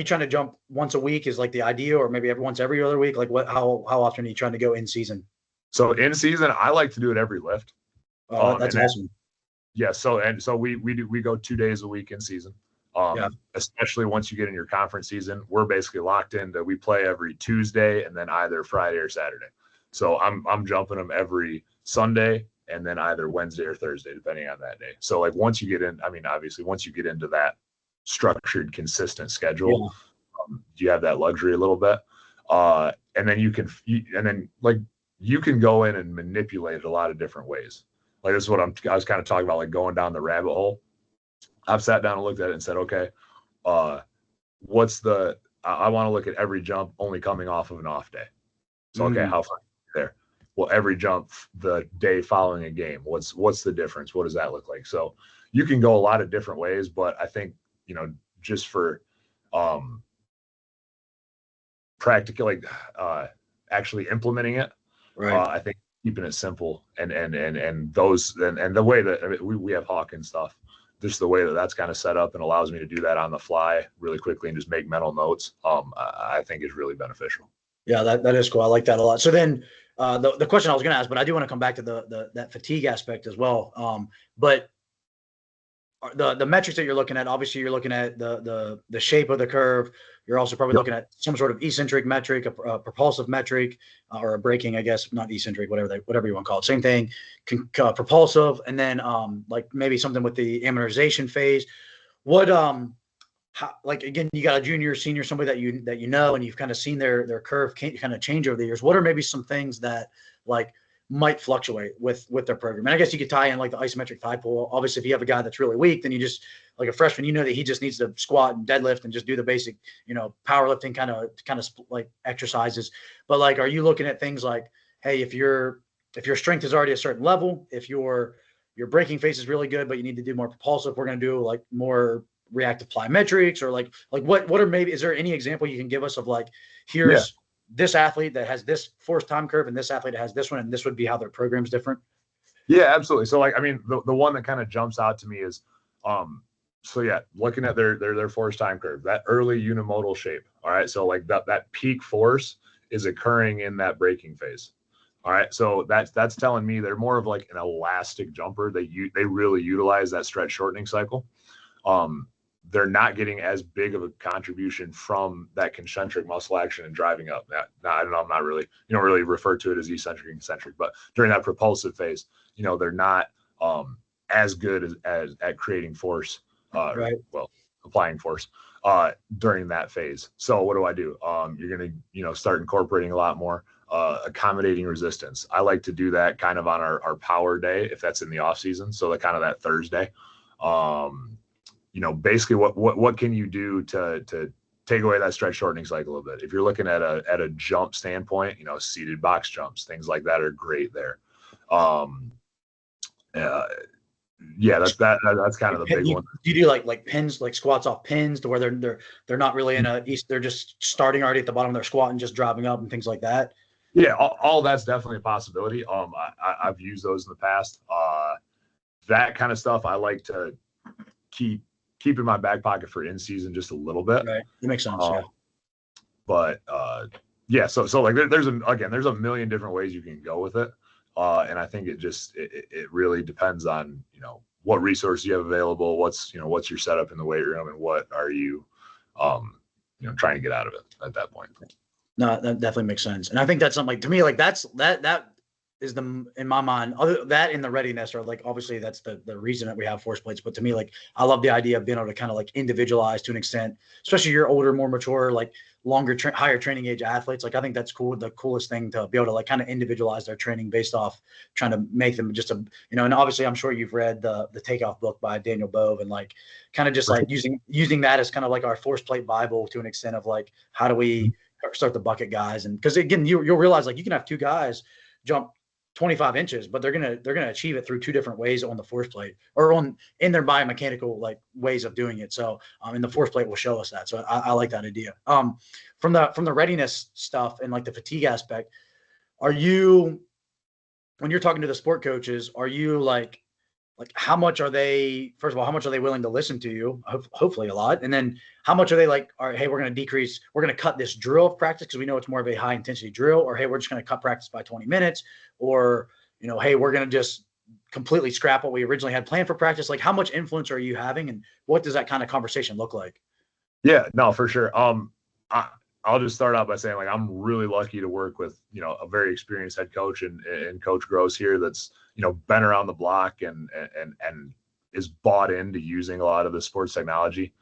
trying to jump once a week is like the idea, or maybe every other week? Like how often are you trying to go in season? So in season, I like to do it every lift. Oh, that's awesome. Yeah. So we go 2 days a week in season. Especially once you get in your conference season, we're basically locked into, we play every Tuesday and then either Friday or Saturday. So I'm jumping them every Sunday and then either Wednesday or Thursday, depending on that day. So like once you get in, I mean, obviously once you get into that structured, consistent schedule, you have that luxury a little bit. And then you can go in and manipulate it a lot of different ways. Like this is what I was kind of talking about, like going down the rabbit hole. I've sat down and looked at it and said, okay, I want to look at every jump only coming off of an off day. So, okay, how far there? Well, every jump the day following a game, what's the difference? What does that look like? So you can go a lot of different ways, but I think, just for practical, like actually implementing it, right. I think keeping it simple and the way that, I mean, we have Hawk and stuff. Just the way that that's kind of set up and allows me to do that on the fly really quickly and just make mental notes, I think is really beneficial. Yeah, that is cool. I like that a lot. So then the question I was going to ask, but I do want to come back to that fatigue aspect as well. But the metrics that you're looking at, obviously you're looking at the shape of the curve. You're also probably looking at some sort of eccentric metric, a propulsive metric, or a braking, I guess, not eccentric, whatever you want to call it. Same thing, propulsive, and then like maybe something with the amortization phase. What like again, you got a junior, senior, somebody that you know, and you've kind of seen their curve kind of change over the years. What are maybe some things that like might fluctuate with their program? And I guess you could tie in like the isometric thigh pull. Obviously, if you have a guy that's really weak, then you just, like a freshman, that he just needs to squat and deadlift and just do the basic, powerlifting kind of like exercises. But like, are you looking at things like, hey, if your strength is already a certain level, if your braking phase is really good, but you need to do more propulsive, we're going to do like more reactive plyometrics, or like what are maybe, is there any example you can give us of like, here's this athlete that has this forced time curve and this athlete that has this one, and this would be how their program's different? Yeah, absolutely. So like, I mean, the one that kind of jumps out to me is, looking at their force time curve, that early unimodal shape. All right. So like that peak force is occurring in that braking phase. All right. So that's telling me they're more of like an elastic jumper. They really utilize that stretch shortening cycle. They're not getting as big of a contribution from that concentric muscle action and driving up. I don't know. You don't really refer to it as eccentric and concentric, but during that propulsive phase, they're not as good as at creating force, Right. Well, applying force during that phase. So what do? You're going to, start incorporating a lot more accommodating resistance. I like to do that kind of on our power day, if that's in the off season. So that Thursday, basically what can you do to take away that stretch shortening cycle a little bit? If you're looking at a jump standpoint, seated box jumps, things like that are great there. Yeah, that's kind of the big one. Do you do like pins, like squats off pins to where they're not really in a east, they're just starting already at the bottom of their squat and just dropping up and things like that? Yeah, all that's definitely a possibility. I've used those in the past. That kind of stuff I like to keep in my back pocket for in season just a little bit. Right, that makes sense. Yeah. But yeah, so like there's a million different ways you can go with it, and I think it really depends on what resources you have available, what's your setup in the weight room, and what are you trying to get out of it at that point. No, that definitely makes sense. And I think that's something like, to me, like that is in my mind, other that in the readiness, or like, obviously that's the reason that we have force plates. But to me, like, I love the idea of being able to kind of like individualize to an extent, especially your older, more mature, like longer, higher training age athletes. Like, I think that's cool. The coolest thing to be able to like kind of individualize their training based off trying to make them just and obviously I'm sure you've read the Takeoff book by Daniel Bove, and like kind of just like using that as kind of like our force plate Bible to an extent of like, how do we start the bucket guys? And because again, you'll realize like you can have two guys jump 25 inches, but they're gonna achieve it through two different ways on the force plate, or in their biomechanical like ways of doing it. So and the force plate will show us that. So I like that idea. From the readiness stuff and like the fatigue aspect, are you, when you're talking to the sport coaches, are you like how much are they, first of all, how much are they willing to listen to you? Hopefully a lot. And then how much are they like, all right, hey, we're going to cut this drill of practice because we know it's more of a high intensity drill, or hey, we're just going to cut practice by 20 minutes, or, hey, we're going to just completely scrap what we originally had planned for practice. Like, how much influence are you having, and what does that kind of conversation look like? Yeah, no, for sure. I'll just start out by saying, like, I'm really lucky to work with, a very experienced head coach and Coach Gross here that's, been around the block and is bought into using a lot of the sports technology.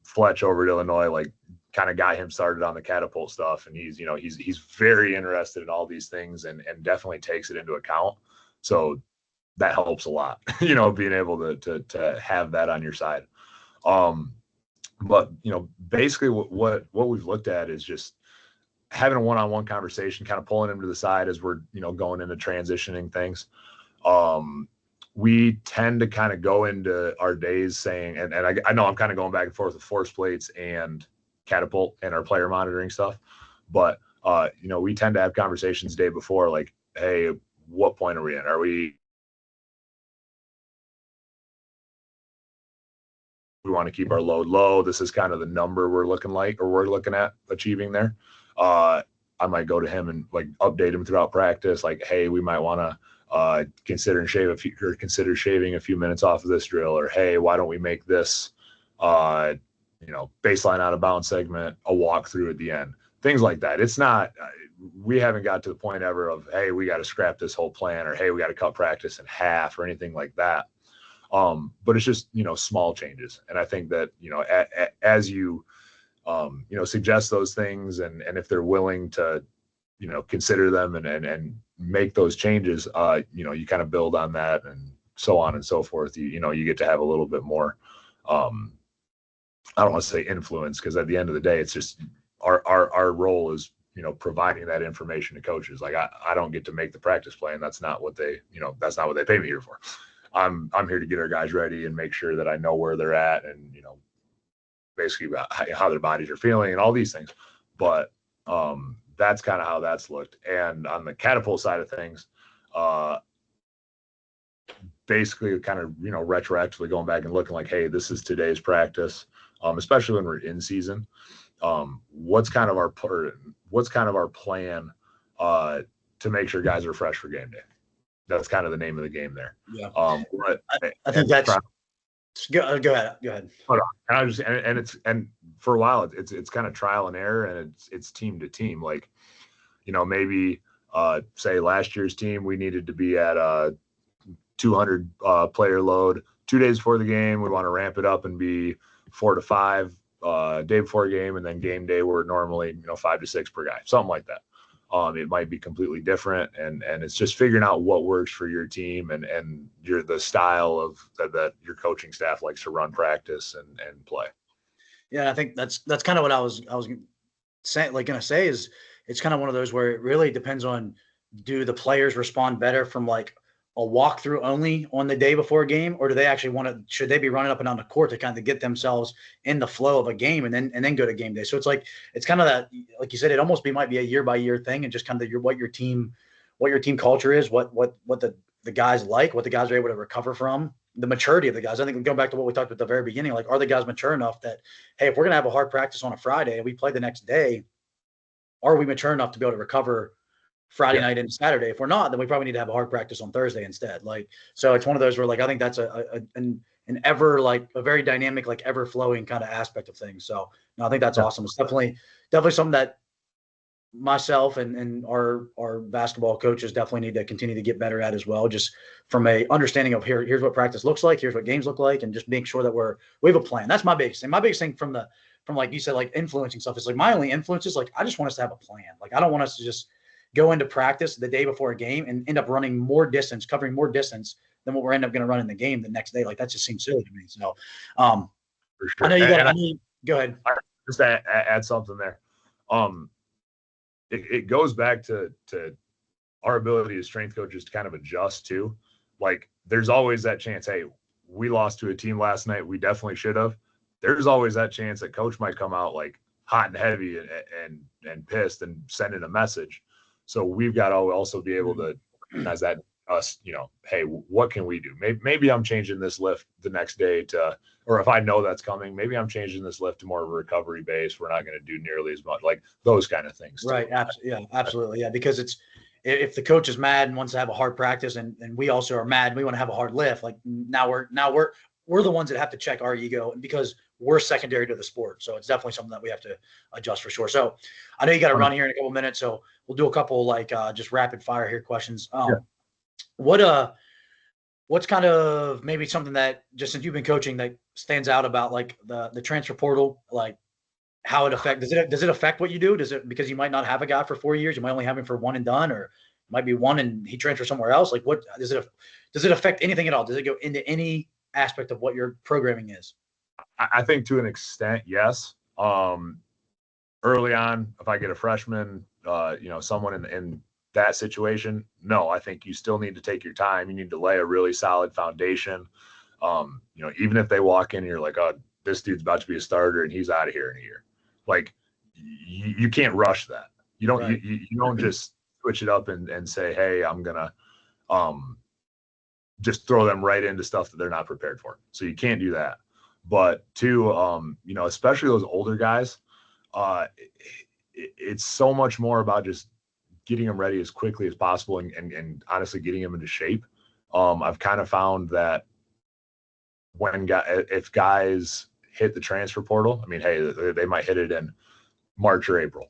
Fletch over at Illinois, like, kind of got him started on the catapult stuff. And he's very interested in all these things and definitely takes it into account. So that helps a lot, being able to have that on your side. But basically what we've looked at is just having a one-on-one conversation, kind of pulling him to the side as we're going into transitioning things. We tend to kind of go into our days saying, and I know I'm kind of going back and forth with force plates and catapult and our player monitoring stuff, but we tend to have conversations the day before, like, hey, what point are we in? Are we want to keep our load low? This is kind of the number we're looking at achieving there. I might go to him and like update him throughout practice. Like, hey, we might want to consider shaving a few minutes off of this drill, or hey, why don't we make this, baseline out of bounds segment a walkthrough at the end, things like that. It's not, we haven't got to the point ever of, hey, we got to scrap this whole plan, or hey, we got to cut practice in half, or anything like that. But it's just, small changes. And I think that, as you, suggest those things, and if they're willing to, consider them and make those changes, you kind of build on that, and so on and so forth. You get to have a little bit more, I don't want to say influence, because at the end of the day, it's just our role is, providing that information to coaches. Like, I don't get to make the practice plan. That's not what they pay me here for. I'm here to get our guys ready and make sure that I know where they're at, and basically about how their bodies are feeling and all these things. But that's kind of how that's looked. And on the catapult side of things, basically kind of retroactively going back and looking like, hey, this is today's practice, especially when we're in season. What's kind of our plan to make sure guys are fresh for game day? That's kind of the name of the game there. Yeah. I think that's go ahead. Hold on. And for a while it's kind of trial and error, and it's team to team. Like, maybe say last year's team, we needed to be at a 200 player load 2 days before the game. We want to ramp it up and be 4 to 5 day before game, and then game day we're normally 5 to 6 per guy, something like that. It might be completely different, and it's just figuring out what works for your team and the style of that your coaching staff likes to run practice and play. Yeah, I think that's kind of what I was gonna say is it's kind of one of those where it really depends on, do the players respond better from like a walkthrough only on the day before a game, or do they actually want to? Should they be running up and down the court to kind of get themselves in the flow of a game and then go to game day? So it's like it's kind of that, like you said, it almost might be a year by year thing, and just kind of what your team culture is, what the guys like, what the guys are able to recover from, the maturity of the guys. I think we go back to what we talked about at the very beginning. Like, are the guys mature enough that, hey, if we're gonna have a hard practice on a Friday and we play the next day, are we mature enough to be able to recover Friday night and Saturday? If we're not, then we probably need to have a hard practice on Thursday instead. Like, so it's one of those where, like, I think that's an ever, like, a very dynamic, like, ever flowing kind of aspect of things. So no, I think that's awesome. It's definitely something that myself and our basketball coaches definitely need to continue to get better at as well. Just from a understanding of here's what practice looks like, here's what games look like, and just make sure that we have a plan. That's my biggest thing. My biggest thing from like you said, like influencing stuff is like my only influence is like I just want us to have a plan. Like I don't want us to just go into practice the day before a game and end up running more distance, covering more distance than what we're end up going to run in the game the next day. Like that just seems silly to me. So For sure. I know you got go ahead. Just add something there. It goes back to our ability as strength coaches to kind of adjust too. Like there's always that chance, hey, we lost to a team last night, we definitely should have. There's always that chance that coach might come out like hot and heavy and pissed and send in a message. So we've got to also be able to recognize that us, hey, what can we do? Maybe I'm changing this lift the next day to, or if I know that's coming, maybe I'm changing this lift to more of a recovery base. We're not going to do nearly as much, like those kind of things. Right. Absolutely. Yeah. Because if the coach is mad and wants to have a hard practice and we also are mad, and we want to have a hard lift. Like now we're the ones that have to check our ego because we're secondary to the sport. So it's definitely something that we have to adjust for sure. So I know you got to run here in a couple of minutes. So we'll do a couple like just rapid fire here questions. What's kind of maybe something that just since you've been coaching that stands out about like the transfer portal, like how it does it affect what you do? Does it, because you might not have a guy for 4 years, you might only have him for one and done, or it might be one and he transfers somewhere else. Like what does it affect anything at all? Does it go into any aspect of what your programming is? I think to an extent, yes. Early on, if I get a freshman, someone in that situation, no, I think you still need to take your time. You need to lay a really solid foundation. Even if they walk in and you're like, oh, this dude's about to be a starter and he's out of here in a year. Like you can't rush that. You don't, right. you don't just switch it up and say, hey, I'm going to just throw them right into stuff that they're not prepared for. So you can't do that. But two, especially those older guys, it's so much more about just getting them ready as quickly as possible and honestly getting them into shape. I've kind of found that if guys hit the transfer portal, I mean, hey, they might hit it in March or April.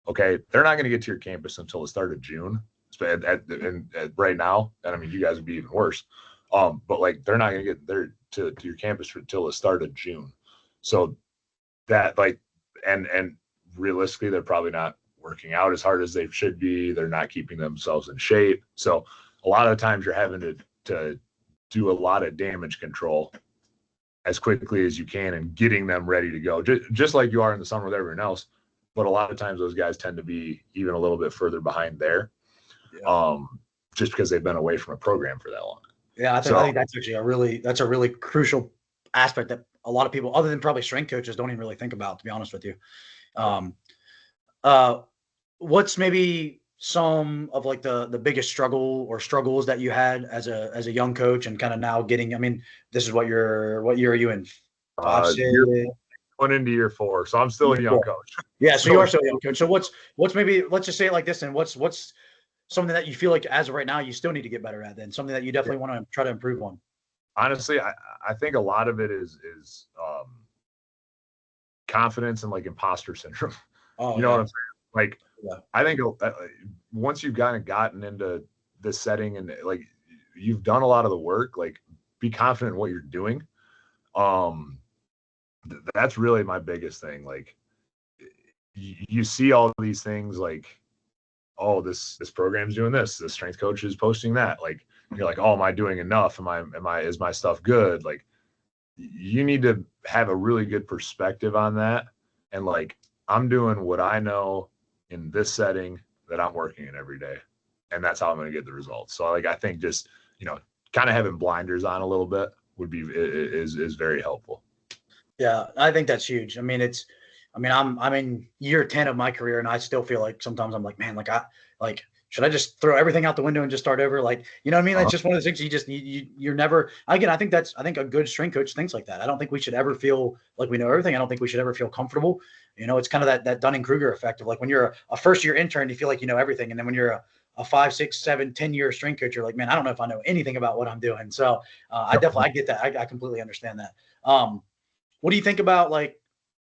Okay, they're not going to get to your campus until the start of June. Right now, and I mean, you guys would be even worse. But like, they're not going to get there to your campus until the start of June. So that and realistically, they're probably not working out as hard as they should be. They're not keeping themselves in shape. So a lot of times you're having to do a lot of damage control as quickly as you can and getting them ready to go, just like you are in the summer with everyone else. But a lot of times those guys tend to be even a little bit further behind there, just because they've been away from a program for that long. Yeah, I think that's actually a really crucial aspect that a lot of people, other than probably strength coaches, don't even really think about, to be honest with you. What's maybe some of like the biggest struggles that you had as a young coach and kind of now getting, I mean, this is what year are you in? Going into year 4. So I'm still a young coach. Yeah. So you are still a young coach. So what's maybe, let's just say it like this. And what's something that you feel like as of right now, you still need to get better at, then something that you definitely want to try to improve on? Honestly, I think a lot of it is confidence and like imposter syndrome. What I'm saying? Like, I think once you've gotten into this setting and like you've done a lot of the work, like be confident in what you're doing. That's really my biggest thing. Like you see all these things like, oh, this program's doing this strength coach is posting that. Like, you're like, oh, am I doing enough? Is my stuff good? Like, you need to have a really good perspective on that. And like, I'm doing what I know in this setting that I'm working in every day. And that's how I'm going to get the results. So like, I think just kind of having blinders on a little bit would be is very helpful. Yeah, I think that's huge. I mean, I'm in year 10 of my career, and I still feel like sometimes I'm like, man, should I just throw everything out the window and just start over? Like, you know what I mean? It's just one of those things you're never, again, I think a good strength coach thinks like that. I don't think we should ever feel like we know everything. I don't think we should ever feel comfortable. It's kind of that Dunning-Kruger effect of like when you're a first year intern, you feel like you know everything. And then when you're a 5, 6, 7, 10-year strength coach, you're like, man, I don't know if I know anything about what I'm doing. So I get that. I completely understand that. What do you think about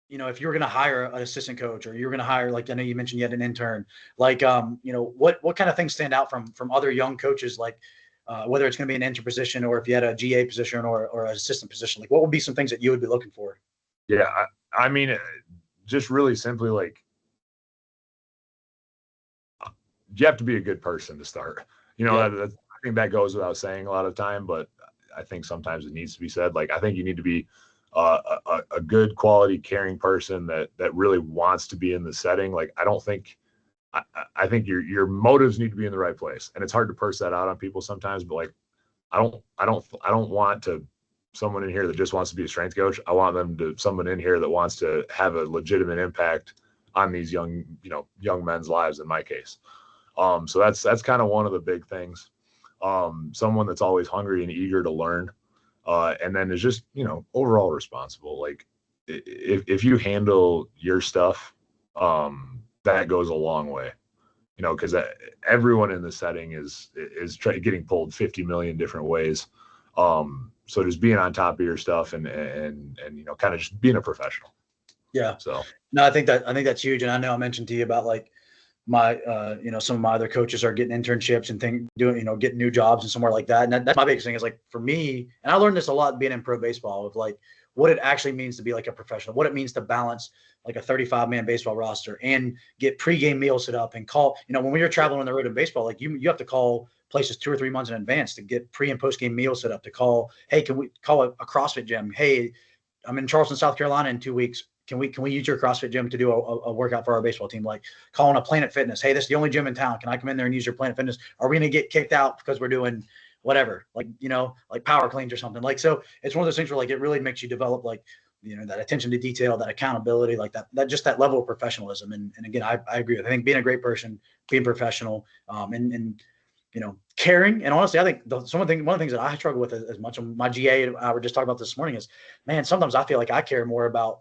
if you were going to hire an assistant coach, or you were going to hire, like, I know you mentioned you had an intern, what kind of things stand out from other young coaches, like whether it's going to be an intern position or if you had a GA position or an assistant position, like what would be some things that you would be looking for? Yeah. I mean, just really simply, like, you have to be a good person to start, I think that goes without saying a lot of time, but I think sometimes it needs to be said. Like, I think you need to be a good quality, caring person that really wants to be in the setting. Like, I think your motives need to be in the right place, and it's hard to purse that out on people sometimes. But like, I don't want someone in here that just wants to be a strength coach. I want someone in here that wants to have a legitimate impact on these young men's lives. In my case, so that's kind of one of the big things. Someone that's always hungry and eager to learn. And then is just, overall responsible. Like, if you handle your stuff, that goes a long way, because everyone in the setting is getting pulled 50 million different ways. So just being on top of your stuff and kind of just being a professional. Yeah. So no, I think that's huge. And I know I mentioned to you about like my, some of my other coaches are getting internships and getting new jobs and somewhere like that. And that's my biggest thing is like for me, and I learned this a lot being in pro baseball of like what it actually means to be like a professional, what it means to balance like a 35-man baseball roster and get pregame meals set up and call, when we were traveling on the road in baseball, like you have to call places 2 or 3 months in advance to get pre and post game meals set up, to call, hey, can we call a CrossFit gym? Hey, I'm in Charleston, South Carolina in 2 weeks. Can we use your CrossFit gym to do a workout for our baseball team? Like calling a Planet Fitness. Hey, this is the only gym in town. Can I come in there and use your Planet Fitness? Are we going to get kicked out because we're doing whatever, like power cleans or something? Like, so it's one of those things where like it really makes you develop like, that attention to detail, that accountability, like that just that level of professionalism. And again, I agree with, I think being a great person, being professional, and caring. And honestly, I think one of the things that I struggle with as much of my GA and I were just talking about this morning is, man, sometimes I feel like I care more about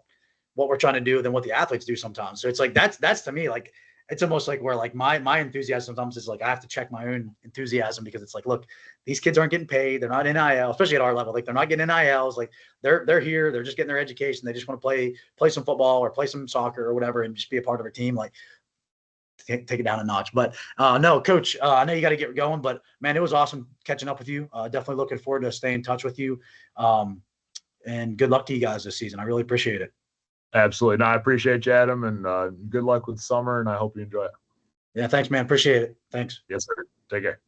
what we're trying to do than what the athletes do sometimes. So it's like, that's to me, like, it's almost like where like my enthusiasm sometimes is like, I have to check my own enthusiasm, because it's like, look, these kids aren't getting paid. They're not NIL, especially at our level. Like they're not getting NILs. Like they're here. They're just getting their education. They just want to play some football or play some soccer or whatever, and just be a part of a team. Like take it down a notch. But no, Coach, I know you got to get going, but man, it was awesome catching up with you. Definitely looking forward to staying in touch with you. And good luck to you guys this season. I really appreciate it. Absolutely. No, I appreciate you, Adam, and good luck with summer, and I hope you enjoy it. Yeah, thanks, man. Appreciate it. Thanks. Yes, sir. Take care.